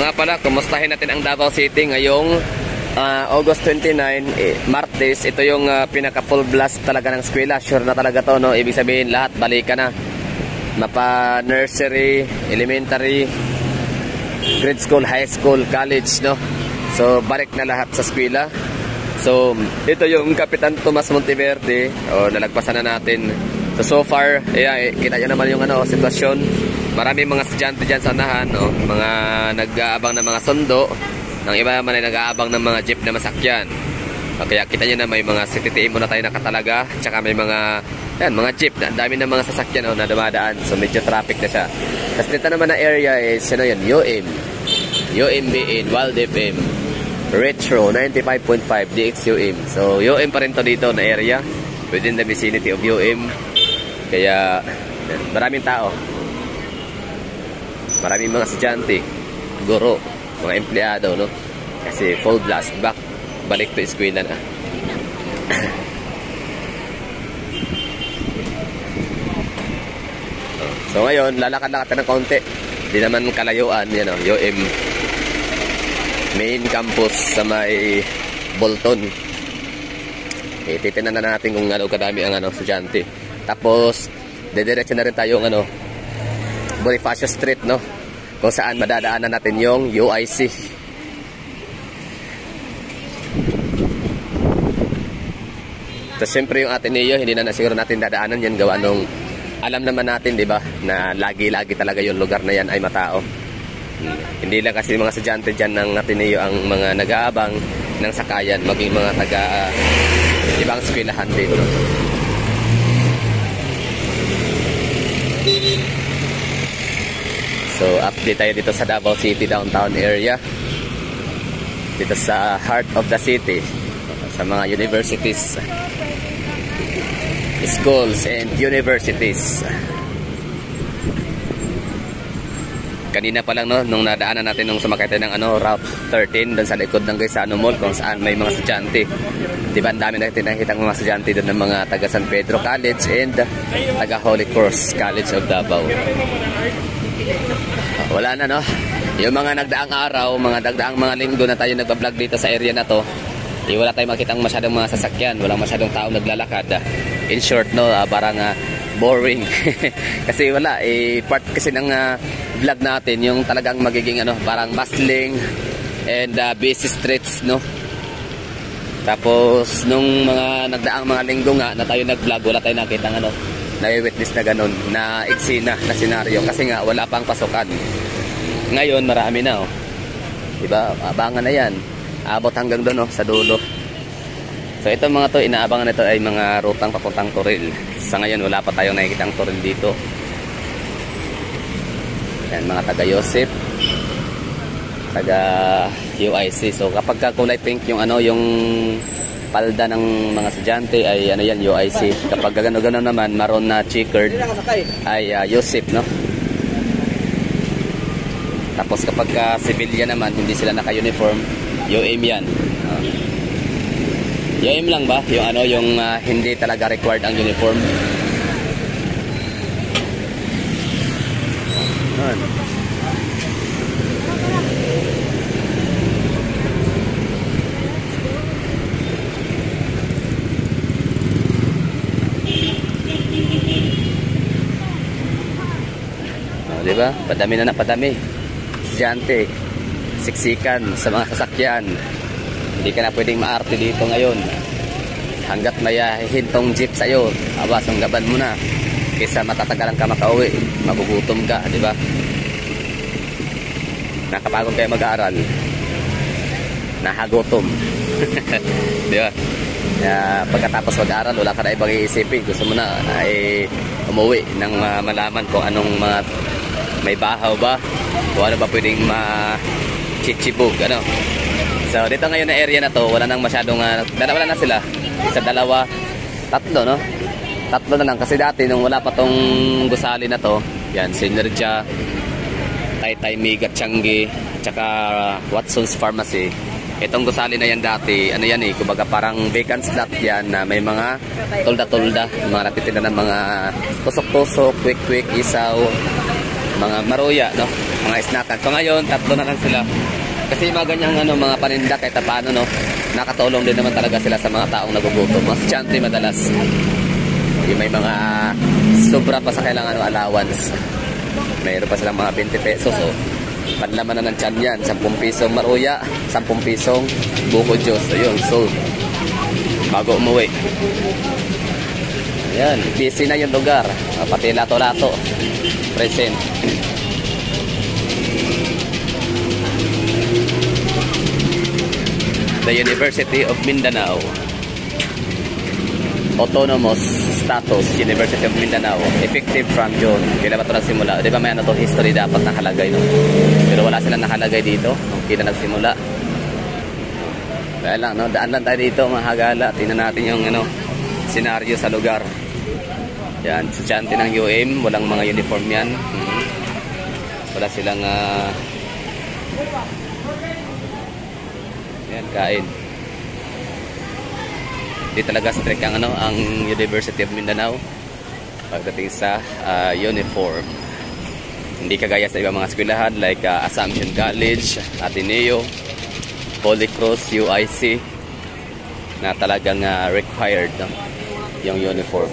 nga pala, kumustahin natin ang Davao City ngayong August 29, Martes. Ito yung pinaka full blast talaga ng eskwela. Sure na talaga to, no? Ibig sabihin lahat balikan na. Mapa nursery, elementary, grade school, high school, college, no? So balik na lahat sa eskwela. So ito yung Kapitan Tomas Monteverde. Nalagpasan na natin. So far, kita nyo naman yung sitwasyon. Marami mga estudyante dyan sa unahan, no? Mga nag-aabang ng mga sundo. Ang iba naman ay nag-aabang ng mga jeep na masakyan. Kaya kita nyo na may mga CTTM muna tayo nakatalaga. Tsaka may mga jeep na dami ng mga sasakyan na dumadaan. So medyo traffic na siya. Tapos dito naman na area is UM, UMBN, Wild FM, Retro 95.5, DXUM. So UM pa rin to dito na area within the vicinity of UM. Kaya maraming tao, maraming mga estudyante, guro, mga empleyado, no? Kasi full blast, balik to eskwela na. So ngayon, lalakad-lakad ng konti. Hindi naman kalayuan, yan, UM main campus sa may Bolton. Titinan na natin kung kadami ang estudyante. Tapos dediretso na rin tayo ng Bonifacio Street, no? Kung saan madadaanan natin yung UIC. So syempre yung Ateneo, hindi na siguro natin dadaanan yan, gawa nung alam naman natin, di ba, na lagi-lagi talaga yung lugar na yan ay matao. Hindi lang kasi mga estudyante dyan ng Ateneo ang mga nag-aabang ng sakayan, maging mga taga ibang eskwelahan dito. So update tayo dito sa Davao City downtown area, dito sa heart of the city, sa mga universities, schools and universities. Kanina pa lang, no, nung nadaanan natin nung sumakay tayo ng Route 13 doon sa likod ng Gaisano Mall, kung saan may mga estudyante. Diba, ang dami natin nakikita ng mga estudyante doon ng mga taga San Pedro College and taga Holy Cross College of Davao. Wala na, no? Yung mga nagdaang araw, mga linggo na tayo nagbablog dito sa area na to, wala tayong makitang masyadong mga sasakyan, walang masyadong tao naglalakad. In short, no, parang boring. Kasi wala, part kasi ng vlog natin yung talagang magiging parang bustling and busy streets, no? Tapos nung mga nagdaang mga linggo nga na tayo nag-vlog, wala tayong nakitang na-witness na ganun, na eksena, na senaryo, kasi nga wala pang pasukan. Ngayon marami na, diba? Abangan na yan, abot hanggang doon, sa dulo. So itong mga to, inaabangan nito ay mga rutang papuntang Toril. Sa ngayon wala pa tayong nakikitang Toril dito. Yan, mga taga Joseph, taga UIC. So kapag kulay pink yung yung palda ng mga estudyante ay yan, UIC. Kapag gano'n naman, maroon na checkered ay Joseph, no? Tapos kapag civilian naman, hindi sila naka-uniform, UM yan. UM lang ba? Yung hindi talaga required ang uniform. Diba? Padami na padami. Estudyante, siksikan sa mga sasakyan. Hindi ka na pwedeng maarte dito ngayon. Hanggat may hintong jeep sa'yo, sunggaban mo na. Kaysa matatagalan ka makauwi, magugutom ka, diba? Nakapagod kayo mag-aaral, nahagutom. Diba? Kaya pagkatapos mag-aaral, wala ka na ibang iisipin. Gusto mo na ay umuwi nang malaman kung anong may bahaw ba, kung ano ba pwedeng ma-chichibog, So dito ngayon na area na to, wala nang masyadong wala na sila. Isa, dalawa, tatlo, no? Tatlo na lang, kasi dati nung wala pa tong gusali na to, yan, Synergia, Taytay Mega Changi, tsaka Watson's Pharmacy. Itong gusali na yan dati, kumbaga parang vacant slot yan na may mga tulda-tulda, mga natitinda ng mga tusok-tusok, quick-quick, isaw, mga maruya, no? Mga snackan. So ngayon, tatlo na lang sila. Kasi mga ganyang mga paninda kahit paano, no? Nakatulong din naman talaga sila sa mga taong nagugutom. Mas estudyante madalas. May mga sobra pa sa kailangan allowance. Mayroon pa silang mga 20 pesos. So, panlaman na ng tiyan yan. 10 pisong maruya, 10 pisong buko Diyos. Ayun, so, bago umuwi. Ayan, busy na yung lugar. Pati lato-lato. Present. The University of Mindanao. Autonomous status, University of Mindanao. Effective from June. Kailan ba ito nagsimula? Di ba may to history dapat nakalagay, no? Pero wala silang nakalagay dito. Kung kailan nagsimula. Kaya lang, no? Daan lang tayo dito, mga hagala. Tingnan natin yung senaryo sa lugar. Yan, estudyante ng UM. Walang mga uniform yan. Wala silang yan, kain. Hindi talaga strict ang University of Mindanao pagdating sa uniform. Hindi kagaya sa ibang mga eskwelahan like Assumption College, Ateneo, Holy Cross, UIC na talagang required, no? Yung uniform.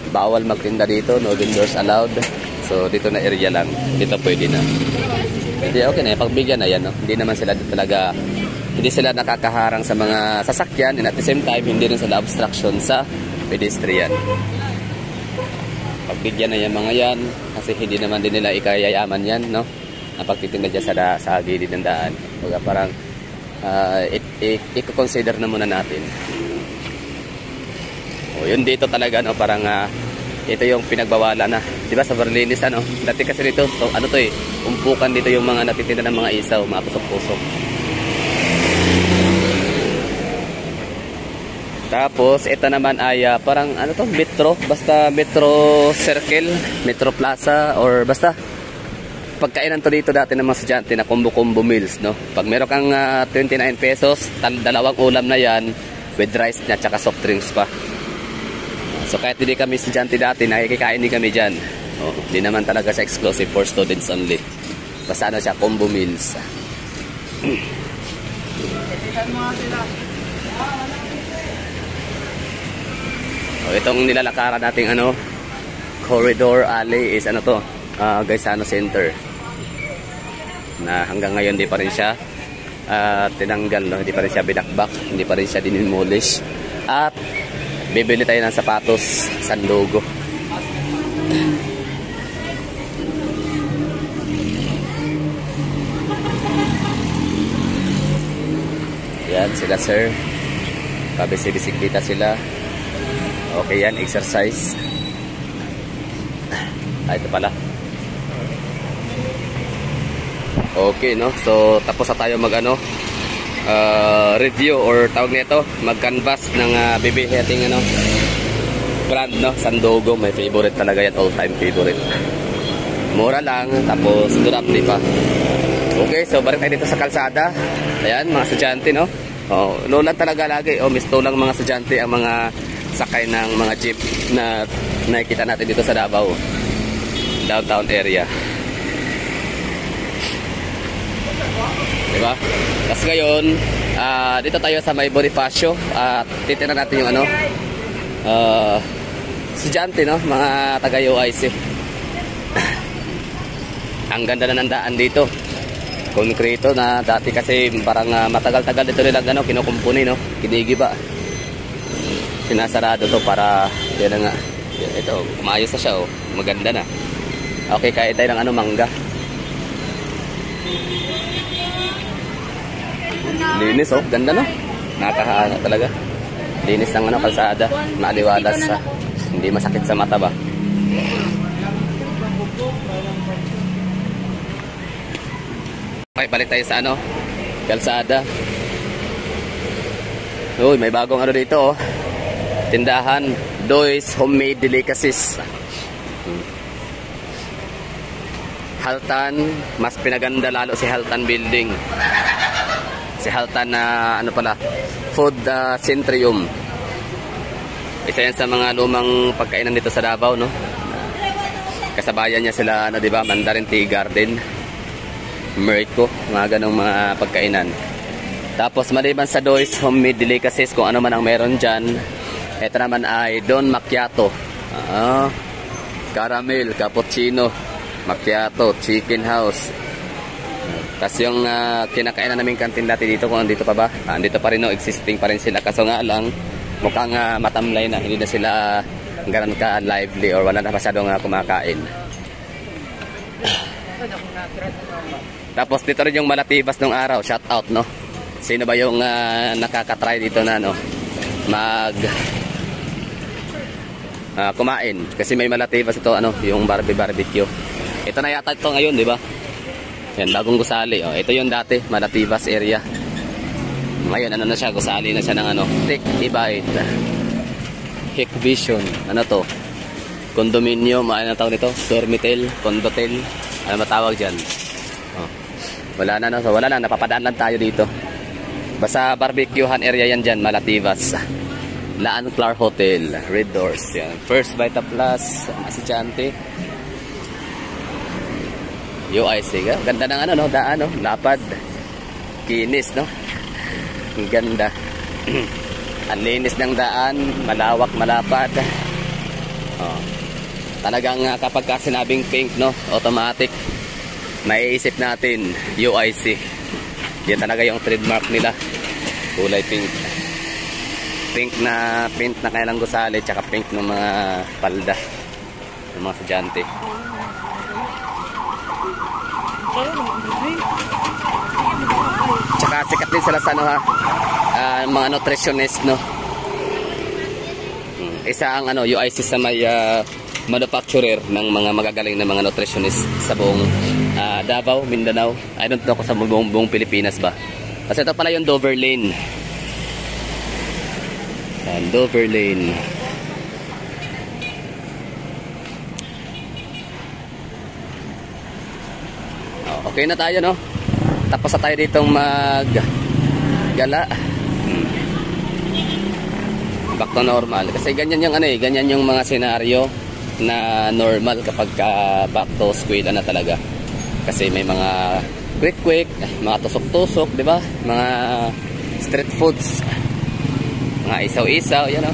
Bawal magtinda dito, no vendors allowed. So dito na area lang, dito pwede na. Hindi, okay na, pagbigyan na yan, no? Hindi naman sila talaga, hindi sila nakakaharang sa mga sasakyan, and at the same time, hindi rin sila obstruction sa pedestrian. Pagbigyan na yan mga yan, kasi hindi naman din nila ikayayaman yan, no? Ang pagtitinda dyan sa gilid ng daan. Baga parang, i-consider na muna natin. O, yun dito talaga, no? Parang, ito yung pinagbawala na. Diba sa Berlinis, dati kasi dito, so, umpukan dito yung mga natitinda ng mga isaw, mga pusok-pusok. Tapos, ito naman ay parang, metro, basta metro circle, metro plaza, or basta, pagkainan to dito dati ng mga estudyante na combo-combo meals, no? Pag meron kang 29 pesos, dalawang ulam na yan, with rice niya, tsaka soft drinks pa. So kahit hindi kami estudyante dati, nakikikain din kami dyan. Hindi naman talaga siya exclusive for students only. Basta siya, combo meals. Itong nilalakaran nating corridor alley is Gaisano Center. Na hanggang ngayon di pa rin siya tinanggal, no? Hindi pa rin siya binakbak, hindi pa rin siya dinimolish. At bibili tayo ng sapatos, Sandogo. Yan sila, sir. Pabisi-bisiklita sila. Okay yan, exercise. Ito pala. Okay, no? So, tapos na tayo review or tawag nito, mag-canvas ng bibilihin ating brand, no? Sandogo, may favorite talaga yan, all-time favorite. Mura lang, tapos durable pa. Okay, so balik tayo dito sa kalsada. Ayan, mga estudyante, no? Lulan talaga lagi. Misto lang mga estudyante ang mga sakay ng mga jeep na nakikita natin dito sa Davao downtown area, diba? Tapos ngayon dito tayo sa may Bonifacio at titignan natin yung estudyante, no? Mga taga UIC. Ang ganda na ng daan dito, konkreto na. Dati kasi parang matagal-tagal dito nilang kinukumpuni, no? Kinigiba, sinasarado to para yan nga. Ito, umayos na siya, maganda na. Okay, kain tayo ng mangga. Linis, ganda, no? Nakakahanga talaga. Linis ng kalsada, maaliwalas sa hindi masakit sa mata ba. Okay, balik tayo sa kalsada. Uy, may bagong dito, tindahan, Doy's Homemade Delicacies. Haltan, mas pinaganda lalo si Haltan Building. Si Haltan na Food Centrium. Isa yan sa mga lumang pagkainan dito sa Davao, no? Kasabayan niya sila, ano, di ba? Mandarin Tea Garden, Merico, mga ganong mga pagkainan. Tapos maliban sa Doy's homemade delicacies, kung ano man ang meron dyan, ito naman ay Don Macchiato. Caramel, cappuccino, macchiato, chicken house. Tapos yung kinakainan naming kantin dati dito, kung andito pa ba? Andito pa rin, no? Existing pa rin sila. Kaso nga lang, mukhang matamlay na. Hindi na sila ganun ka lively or wala na masyadong kumakain. Tapos dito rin yung Malatibas nung araw. Shout out, no? Sino ba yung nakakatry dito na, no? Kumain. Kasi may Malatibas ito, ano? Yung barbecue. Ito na yata ito ngayon, di ba? Yan, bagong gusali. Oh, ito yung dati, Malatibas area. Ngayon, ano na siya? Gusali na siya ng ano? Tech Ibait. Hikvision. Ano to? Condominium. Ano tawag nito? Dormitel. Condotel. Ano matawag dyan? Oh. Wala na, no? So, wala na. Napapadaan lang tayo dito. Basta barbecuehan area yan dyan. Malatibas. Laan Clark Hotel. Red Doors. Yan. First Vita Plus. Asichante. UIC. Ganda ng ano, no? Daan, no? Lapad. Kinis, no? Ang ganda. Ang linis ng daan, malawak, malapad. Oh. Talagang kapag ka sinabing pink, no, automatic maiisip natin UIC. Yan talaga yung trademark nila. Kulay pink. Pink na paint na kailang gusali, tsaka pink ng mga palda ng mga estudyante. Tsaka sikat din sila sa ano, ha, mga nutritionist, no. Isa ang ano, UIC sa may manufacturer ng mga magagaling na mga nutritionist sa buong Davao, Mindanao. I don't know kung sa buong Pilipinas ba. Kasi ito pala yung Dover Lane. Dover Lane. Okay na tayo, no? Tapos na tayo ditong maggala. Back to normal. Kasi ganyan yung ano eh, ganyan yung mga senaryo na normal kapag back to school na talaga. Kasi may mga quick, mga tusok-tusok, di ba? Mga street foods, mga isaw-isaw, yan, no?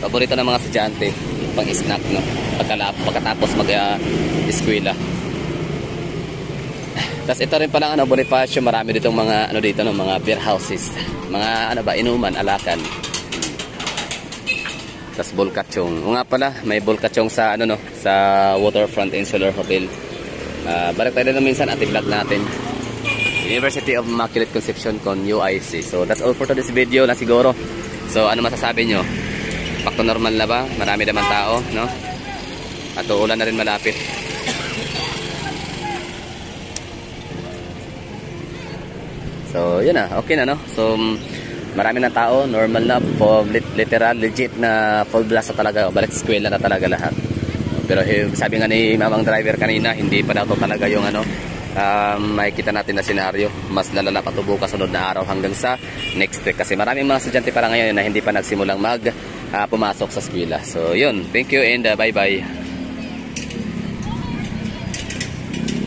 Paborito ng mga estudyante, pang snack, no? Pagkatapos mag-eskwela. Tapos ito rin pala ano, Bonifacio, marami ditong mga ano dito, no, mga beer houses, mga ano ba, inuman, alakan. Tapos Bulkachong. O nga pala, may Bulkachong sa ano, no, sa Waterfront Insular Hotel. Balik tayo na minsan at i-vlog natin. University of Immaculate Conception con UIC. So that's all for today's video na siguro. So ano masasabi nyo? Back to normal na ba? Marami naman tao, no? At uulan na rin malapit. So, yun na. Okay na, no? So, marami na tao. Normal na. Literal, legit na full blast na talaga. Balik sa eskwela na talaga lahat. Pero sabi nga ni mamang driver kanina, hindi pa daw to talaga yung ano, makikita natin na senaryo. Mas lalala pa ito bukas sunod na araw hanggang sa next week. Kasi maraming mga estudyante para ngayon na hindi pa nagsimulang pumasok sa eskwela. So, yun. Thank you and bye-bye.